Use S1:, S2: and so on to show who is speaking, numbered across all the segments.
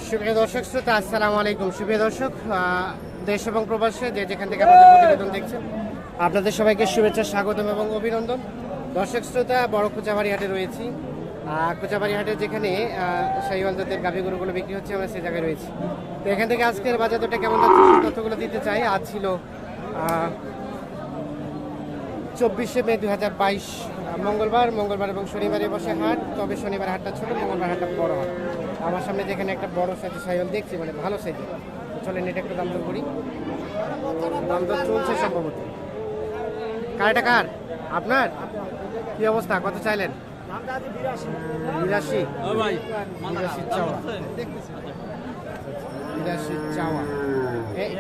S1: সুপ্রিয় দর্শক শ্রোতা, আসসালামু আলাইকুম। সুপ্রিয় দর্শক, দেশ এবং প্রবাসে যে যেখান থেকে আমাদের প্রতিবেদন দেখছেন, আপনাদের সবাইকে শুভেচ্ছা, স্বাগতম এবং অভিনন্দন। দর্শক শ্রোতা, বড় কোচাবাড়ি হাটে রয়েছি। কোচাবাড়ি হাটে যেখানে শাহিওয়াল জাতের গাভী গরুগুলো বিক্রি হচ্ছে, আমরা সেই জায়গায় রয়েছি। তো এখান থেকে আজকের বাজার দরটা কেমন যাচ্ছে সেই তথ্যগুলো দিতে চাই। আজ ছিল 24শে মে 2022 মঙ্গলবার এবং শনিবারে বসে হাট। তবে শনিবার হাটটা ছোট, মঙ্গলবার হাটটা বড় হাট। আমার সামনে যেখানে একটা বড় সাইজের শাহিওয়াল দেখছি, মানে ভালো সাইজের। চলেন এটা একটু দাম দর করি। দাম দর চলছে সম্ভবত। কারটা কার? আপনার? কি অবস্থা? কত চাইলেন? 82 চাওয়া। 82 চাওয়া।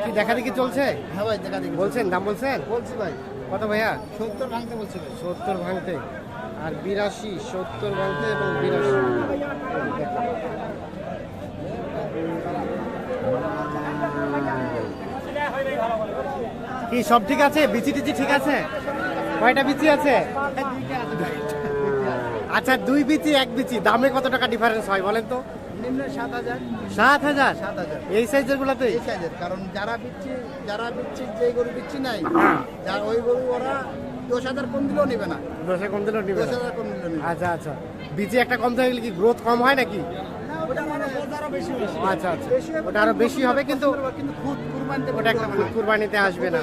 S1: কি দেখা দেখি চলছে?
S2: হ্যাঁ ভাই, দেখা দেখি
S1: বলছেন, দাম বলছেন?
S2: বলছি ভাই।
S1: কত ভাইয়া?
S2: 70 ভাঙতে বলছি ভাই।
S1: 70 ভাঙতে আর 82, 70 ভাঙতে এবং 82। কি সব ঠিক আছে? বিচি টিচি ঠিক আছে? কয়টা বিচি আছে? আচ্ছা, 2 বিচি 1 বিচি, দামে কত টাকা ডিফারেন্স হয় বলেন তো?
S2: নিম্ন 7000।
S1: 7000?
S2: 7000
S1: এই সাইজের গুলাতে?
S2: এই সাইজের, কারণ যারা বিচ্ছি যে গরু বিচ্ছি নাই,
S1: হ্যাঁ।
S2: যারা ওই গরু ওরা 10000 কম দিলেও নেবে না।
S1: 10 কম দিলেও নিবে না?
S2: 10000 কম দিলেও নেবে।
S1: আচ্ছা আচ্ছা, বিচি একটা কম হয়ে গেলে কি গ্রোথ কম হয় নাকি?
S2: ওটা মানে আরো বেশি হবে।
S1: আচ্ছা আচ্ছা, ওটা আরো বেশি হবে, কিন্তু
S2: খুদ কুরবানিতে
S1: ওটা একটা কুরবানিতে আসবে না।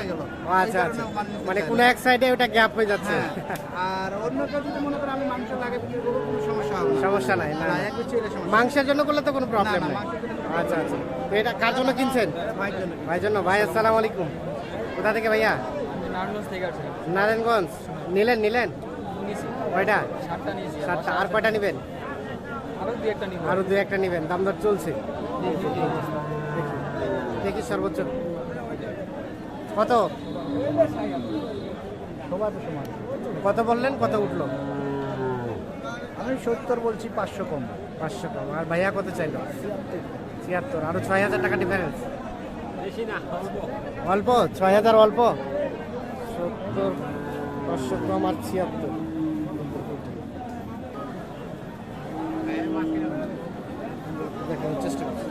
S1: আচ্ছা আচ্ছা, মানে কোনো এক সাইডে ওটা গ্যাপ হয়ে যাচ্ছে।
S2: আর অন্য কেউ যদি মনে করে আমি মাংস লাগে বিক্রি করবো, কোনো সমস্যা হবে না।
S1: সমস্যা নাই না?
S2: না, এক বিচ্ছি হলে সমস্যা।
S1: মাংসের জন্য করলে তো কোনো প্রবলেম
S2: না,
S1: নেই।
S2: মাংসের জন্য
S1: আচ্ছা আচ্ছা, তো এটা কার জন্য কিনছেন?
S2: ভাইয়ের জন্য।
S1: ভাই জন্য। ভাই আসসালামু আলাইকুম। কোথা থেকে ভাইয়া?
S3: নারায়ণগঞ্জ থেকে আসছে।
S1: নারায়ণগঞ্জ। নিলেন কয়টা?
S3: 7টা নিয়েছি।
S1: 7টা। আর কয়টা নেবেন?
S3: আরো 2-1টা নিব।
S1: আরো 2-1টা নেবেন। দাম দর চলছে? দেখি সর্বোচ্চ কত?
S2: সবার তো সমান।
S1: কত বললেন? কত উঠলো?
S2: আমি 70 বলছি, 500 কম।
S1: 500 কম। আর ভাইয়া কত চাইলো? 76। আরো 6000 টাকা ডিফারেন্স।
S3: বেশি না,
S1: অল্প? 6000 অল্প? 70, 500 কম আর 76। দেখানোর চেষ্টা করছি।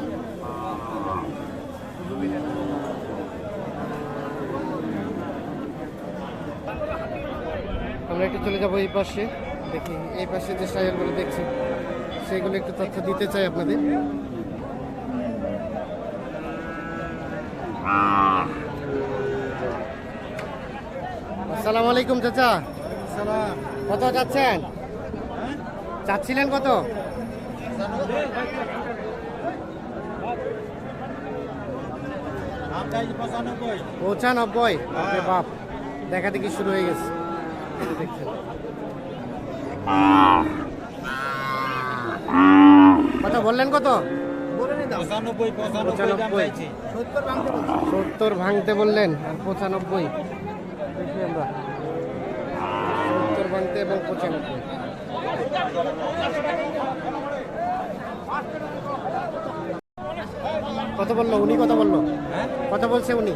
S1: আমরা একটু চলে যাবো এই পাশে। দেখি এই পাশে যে শাহিওয়ালগুলো দেখছি সেগুলো একটু তথ্য দিতে চাই আপনাদের। আসসালামু আলাইকুম চাচা। কত চাচ্ছেন? চাচ্ছিলেন কত? 95। আরে বাপ, দেখা দেখি শুরু হয়ে গেছে। দেখছেন কত বললেন? কত? 95। 70 ভাঙতে বললেন আর 95। দেখি আমরা 70 ভাঙতে এবং 95। কত বললো উনি? কত বললো? কত বলছে উনি?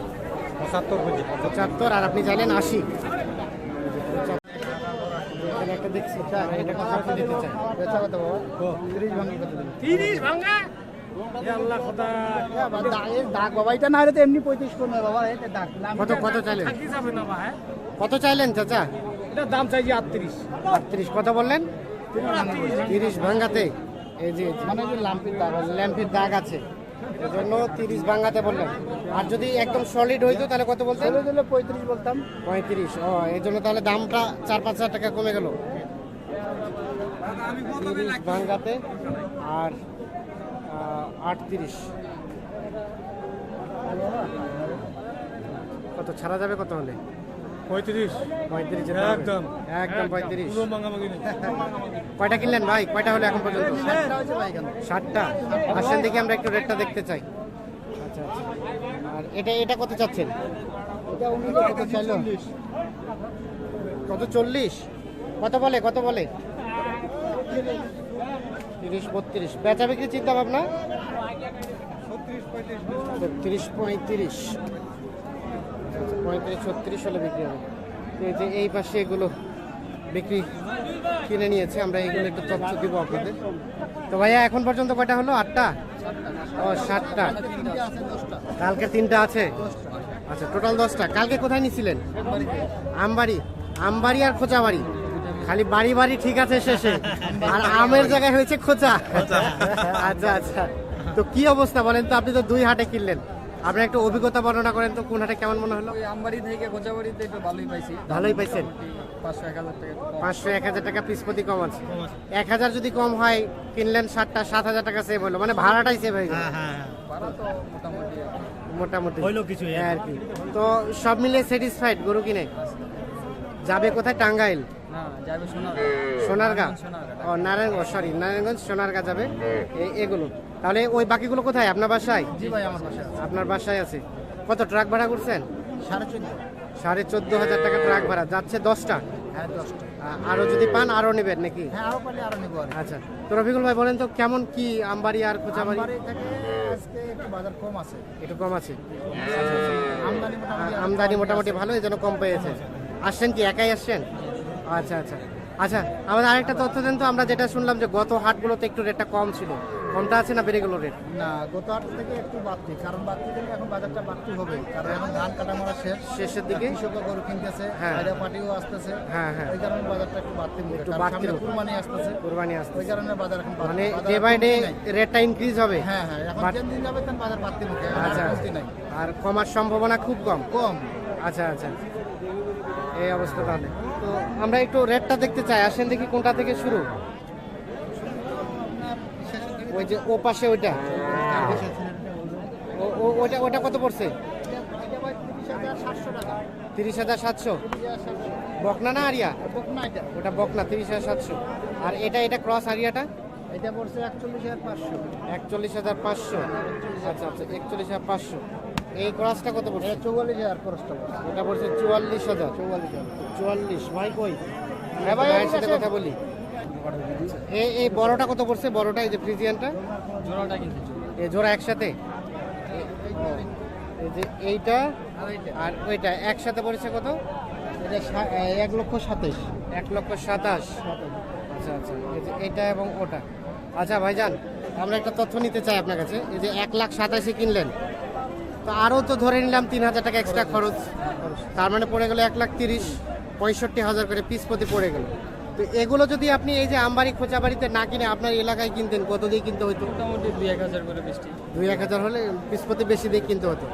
S1: 75। আর আপনি চাইলেন 80। এখানে একটা দেখছি, এটা কথা আপনি দিতে চাই।
S2: বেচা কত বাবা? 30 ভাঙি কত দিবেন?
S3: 30 ভাঙা।
S2: দাগ বাবা, এটা না হলে তো এমনি 35 করবে বাবা। এটা দাগ
S1: কত চাইলেন?
S3: থাকি যাবে না ভাই।
S1: কত চাইলেন চাচা?
S3: এটা দাম চাইছি 38।
S1: 38। কত বললেন? 30 ভাঙাতে। এই যে
S2: মানে যে লাম্পির দাগ আছে।
S1: ল্যাম্পির দাগ আছে, এজন্য 30 ভাঙাতে বললেন। আর যদি একদম সলিড হইতো তাহলে কত বলতেন?
S2: ছেলে দিলে 35 বলতাম।
S1: 35। ও, এই জন্য তাহলে দামটা 4-5 হাজার টাকা কমে গেল। 30 ভাঙাতে আর 38। কত ছাড়া যাবে? কত হলে?
S3: 35।
S1: 35
S3: একদম
S1: 35।
S3: পুরো মাঙামাঙি নেই।
S1: কয়টা কিনলেন ভাই? কয়টা হলো এখন পর্যন্ত?
S2: 60টা হয়েছে ভাই এখানে।
S1: 60টা। আসেন দেখি আমরা একটু রেটটা দেখতে চাই। আচ্ছা আচ্ছা। আর এটা কত চাচ্ছেন?
S2: এটা উনি কত চাইলো?
S1: কত? 40। কত বলে? 30-32। বেচা বিক্রি চিন্তা ভাবনা? 36-35। 35-36 হলে বিক্রি হবে। এই যে এই পাশে এগুলো বিক্রি কিনে নিয়েছে, আমরা এগুলো একটু তথ্য দিব আপনাদের। তো ভাইয়া এখন পর্যন্ত কয়টা হলো? 8টা। ও 7টা,
S2: তিনটা আছে 10টা।
S1: কালকে 3টা আছে। আচ্ছা, টোটাল 10টা। কালকে কোথায় নিছিলেন? আমবাড়ি। আমবাড়ি আর খোঁচাবাড়ি, খালি বাড়ি বাড়ি ঠিক আছে শেষে, আর আমের জায়গায় হয়েছে খোঁচা। আচ্ছা আচ্ছা, তো কি অবস্থা বলেন তো? আপনি তো 2 হাটে কিনলেন, আপনার একটু অভিজ্ঞতা বর্ণনা করেন তো, কোন হাটে কেমন মনে হলো?
S4: ওই আমবাড়ি থেকে কোচাবাড়িতে একটু ভালোই পাইছি।
S1: ভালোই পাইছেন?
S4: 500-1000 টাকা কম।
S1: 500-1000 টাকা পিস প্রতি কম আছে। 1000 যদি কম হয়, কিনলেন 7টা, 7000 টাকা সেভ হলো, মানে ভাড়াটাই সেভ হয়ে গেল
S4: ভাড়া তো মোটামুটি
S1: মোটামুটি হইলো কিছু আর কি। তো সব মিলে স্যাটিসফাইড গরু কিনে? যাবে কোথায়? টাঙ্গাইল,
S4: না যাবে
S1: সোনারগাঁ,
S4: সোনারগাঁ।
S1: ও নারায়ণগঞ্জ, সরি নারায়ণগঞ্জ, সোনারগাঁ যাবে এগুলো। তাহলে ওই বাকিগুলো কোথায়? আপনার বাসায়?
S2: জি ভাই, আমার বাসায় আছে।
S1: আপনার বাসায় আছে। কত ট্রাক ভাড়া করছেন?
S2: 14.5।
S1: 14,500 টাকা ট্রাক ভাড়া যাচ্ছে 10টা।
S2: হ্যাঁ 10টা।
S1: আরো যদি পান আরো নেবেন নাকি?
S2: হ্যাঁ আরো পারলে আরো নেবো আর কি।
S1: আচ্ছা, তো রফিকুল ভাই বলেন তো কেমন কি আমবাড়ি আর খোঁচাবাড়ি?
S2: আমবাড়ি থেকে আজকে একটু বাজার কম আছে।
S1: একটু কম আছে।
S2: আমদানি মোটামুটি
S1: আমদানি মোটামুটি ভালো, এই জন্য কম পেয়েছে। আসছেন কি একাই আসছেন? আচ্ছা আচ্ছা আচ্ছা, আমাদের আরেকটা তথ্য দেন তো। আমরা যেটা শুনলাম যে গত হাটগুলোতে একটু রেটটা কম ছিল, কমটা আছে না বেড়ে গেল রেট?
S2: না, গত হাট থেকে একটু বাড়তি, কারণ বাড়তি থেকে এখন বাজারটা বাড়তি হবে, কারণ এখন ধান কাটা মারা
S1: শেষের দিকে
S2: কৃষকও গরু কিনতেছে,
S1: হ্যাঁ।
S2: বাইরে পার্টিও আসতেছে।
S1: হ্যাঁ, হ্যাঁ।
S2: ওই কারণে বাজারটা একটু বাড়তি হবে,
S1: একটু
S2: কারণ
S1: বাড়তি
S2: সামনে
S1: হবে।
S2: কুরবানি আসতেছে,
S1: কোরবানি আসছে,
S2: ওই কারণে বাজার এখন বাড়তি।
S1: মানে
S2: বাজার
S1: ডে বাই
S2: এখন
S1: ডে
S2: কমতি নাই।
S1: রেটটা ইনক্রিজ হবে।
S2: হ্যাঁ হ্যাঁ, এখন
S1: বাট-
S2: যেন দিন যাবে তেন বাজার বাড়তি মুখে,
S1: আচ্ছা,
S2: কমতি নাই,
S1: আর কমার সম্ভাবনা খুব কম।
S2: কম।
S1: আচ্ছা আচ্ছা, এই অবস্থা তাহলে। তো আমরা একটু রেটটা দেখতে চাই, আসেন দেখি কোনটা থেকে শুরু। ওই যে ও পাশে ওইটা, ওটা ওটা কত পড়ছে?
S2: 30,700 টাকা।
S1: 30,700। বকনা না আরিয়া?
S2: বকনা এটা।
S1: ওটা বকনা 30,700। আর এটা ক্রস আরিয়াটা
S2: এটা পড়ছে 41,500।
S1: 41,500। আচ্ছা আচ্ছা, 41,500। এই ক্রসটা কত পড়ছে?
S2: 44,000 খরচটা পড়ছে।
S1: ওটা পড়ছে 44,000।
S2: 44,000।
S1: 44 ভাই কই?
S2: হ্যাঁ ভাই,
S1: ভাইয়ের
S2: ঠিক
S1: সাথে
S2: আছে।
S1: কথা বলি। এই বড়টা কত পড়ছে? বড়টা এই যে ফ্রিজিয়ানটা,
S4: জোড়াটা কিন্তু
S1: এই জোড়া একসাথে? এই যে এইটা আর ওইটা একসাথে পড়েছে কত?
S2: এটা 1,27,000।
S1: 1,27,000। আচ্ছা আচ্ছা, এই যে এটা এবং ওটা। আচ্ছা ভাইজান, আমরা একটা তথ্য নিতে চাই আপনার কাছে। এই যে 1,87,000 কিনলেন, তো আরও তো ধরে নিলাম 3,000 টাকা এক্সট্রা খরচ, তার মানে পড়ে গেল 1,30,000, 65,000 করে পিস প্রতি পড়ে গেল। তো এগুলো যদি আপনি এই যে আমবাড়ি খোঁচাবাড়িতে না কিনে আপনার এলাকায় কিনতেন, কত দিয়ে কিনতে হতো?
S4: মোটামুটি 2-1000 করে বৃষ্টি।
S1: 2-1,000 হলে পিস প্রতি বেশি দিয়ে কিনতে হতো।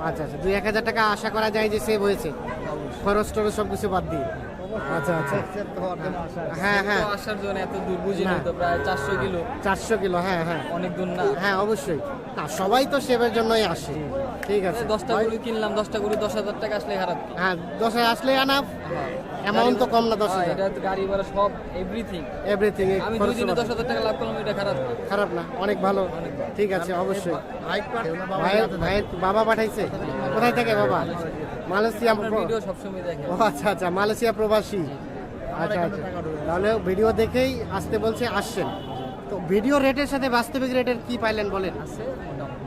S1: আচ্ছা আচ্ছা, 2-1,000 টাকা আশা করা যায় যে সেভ হয়েছে, খরচ টরচ সব কিছু বাদ দিয়ে। আচ্ছা আচ্ছা, হ্যাঁ হ্যাঁ,
S4: তো আসার জন্য এত দূর বুঝি
S1: না।
S4: তো প্রায় 400 কিলো,
S1: 400 কিলো, হ্যাঁ হ্যাঁ
S4: অনেক দূর না।
S1: হ্যাঁ, অবশ্যই। না, সবাই তো সেভের জন্যই আসে। ঠিক আছে,
S4: 10টা গরু কিনলাম, 10টা গরু 10,000 টাকা আসলে খারাপ কি?
S1: হ্যাঁ 10 আসলে আনাফ, অ্যামাউন্ট তো কম না 10,000।
S4: এটা তো গাড়ি ভাড়া সব এভরিথিং।
S1: এভরিথিং
S4: আমি 2 দিনে 10,000 টাকা লাভ করলাম, এটা খারাপ না।
S1: খারাপ না, অনেক ভালো। ঠিক আছে, অবশ্যই। ভাইয়ের বাবা পাঠাইছে? কোথায় থেকে বাবা? মালয়েশিয়া।
S4: আপনার ভিডিও সবসময় দেখে।
S1: ও আচ্ছা আচ্ছা, মালয়েশিয়া প্রবাসী। আচ্ছা আচ্ছা, তাহলে ভিডিও দেখেই আসতে বলছে, আসছেন। তো ভিডিও রেটের সাথে বাস্তবিক রেটের কি পাইলেন বলেন?
S4: আছে মোটামুটি।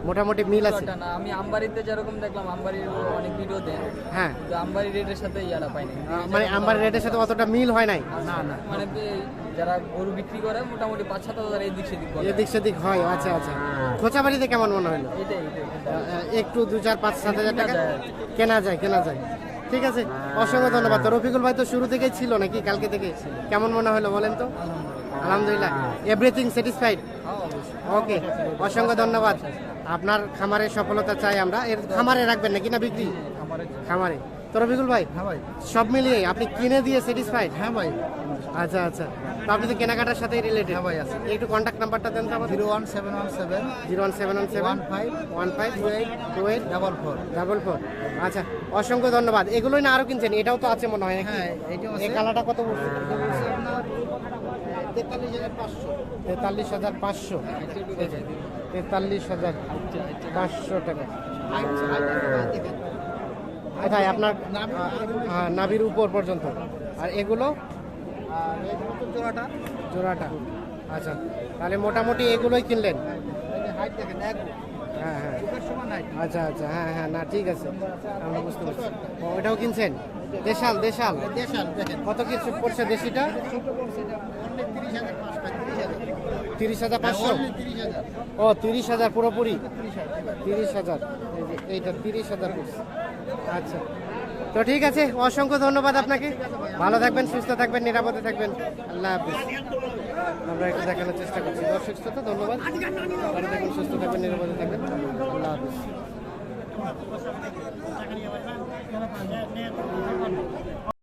S1: মোটামুটি মিল আছে?
S4: ওটা না, আমি আমবাড়িতে যেরকম দেখলাম, আমবাড়ির অনেক ভিডিও দেন,
S1: হ্যাঁ,
S4: কিন্তু আমবাড়ি রেটের সাথে ইয়ারা পাইনি।
S1: মানে আমার রেটের সাথে অতটা মিল হয় নাই।
S4: না না, মানে যারা গরু বিক্রি করে মোটামুটি 5-7 হাজার এই দিক সেদিক বলে।
S1: এদিক সেদিক হয়। আচ্ছা আচ্ছা, খোঁচাবাড়িতে কেমন মনে হলো?
S4: এটাই
S1: একটু 2-4-5-7 হাজার টাকা কেনা যায়। ঠিক আছে, অসংখ্য ধন্যবাদ। তো রফিকুল ভাই তো শুরু থেকেই ছিল নাকি কালকে থেকে? কেমন মনে হলো বলেন তো? আলহামদুলিল্লাহ, এভরিথিং স্যাটিসফাইড? ওকে, অসংখ্য ধন্যবাদ। আপনার খামারের সফলতা চাই আমরা। এর খামারে রাখবেন নাকি না বিক্রি? খামারে। তো রফিকুল ভাই,
S2: হ্যাঁ ভাই।
S1: সব মিলিয়ে আপনি কিনে দিয়ে স্যাটিসফাইড?
S2: হ্যাঁ ভাই।
S1: আচ্ছা আচ্ছা, তো আপনি তো কেনাকাটার সাথে রিলেটেড?
S2: হ্যাঁ ভাই, আছে।
S1: একটু কন্ট্যাক্ট নাম্বারটা দেন তো আমাদের।
S2: 01717
S1: 01717
S2: 15
S1: 1528 আচ্ছা, অসংখ্য ধন্যবাদ। এগুলোই না আরো কিনছেন? এটাও তো আছে মনে হয় নাকি?
S2: হ্যাঁ, এটাও আছে।
S1: এই কালারটা কত পড়ছে?
S2: আপনার 43,500।
S1: 43,500। 43,500 টাকা। কোথায় আপনার? নাভির উপর পর্যন্ত। আর এগুলো?
S2: আর এগুলো তো
S1: জোড়াটা। আচ্ছা, তাহলে মোটামুটি এগুলোই কিনলেন?
S2: হাইট দেখেন, এক
S1: হ্যাঁ হ্যাঁ,
S2: যুগের সমান হাইট।
S1: আচ্ছা আচ্ছা, হ্যাঁ হ্যাঁ, না ঠিক আছে, আমরা বুঝতে পারছি। ও, ওটাও কিনছেন? দেশাল।
S2: দেশাল দেখেন,
S1: কত কিছু পড়ছে দেশিটা?
S2: ছোট করছে এটা, অনেক 30,500 টাকা, 30,000।
S1: 30,500?
S2: 30,000।
S1: ও 30,000 পুরোপুরি, 30,000। এইটা 30,000 পড়ছে। আচ্ছা, তো ঠিক আছে, অসংখ্য ধন্যবাদ আপনাকে। ভালো থাকবেন, সুস্থ থাকবেন, নিরাপদে থাকবেন। আল্লাহ হাফিজ। আমরা একটু দেখানোর চেষ্টা করছি দর্শক শ্রোতা, ধন্যবাদ। ভালো থাকবেন, সুস্থ থাকবেন, নিরাপদে থাকবেন। আল্লাহ হাফিজ।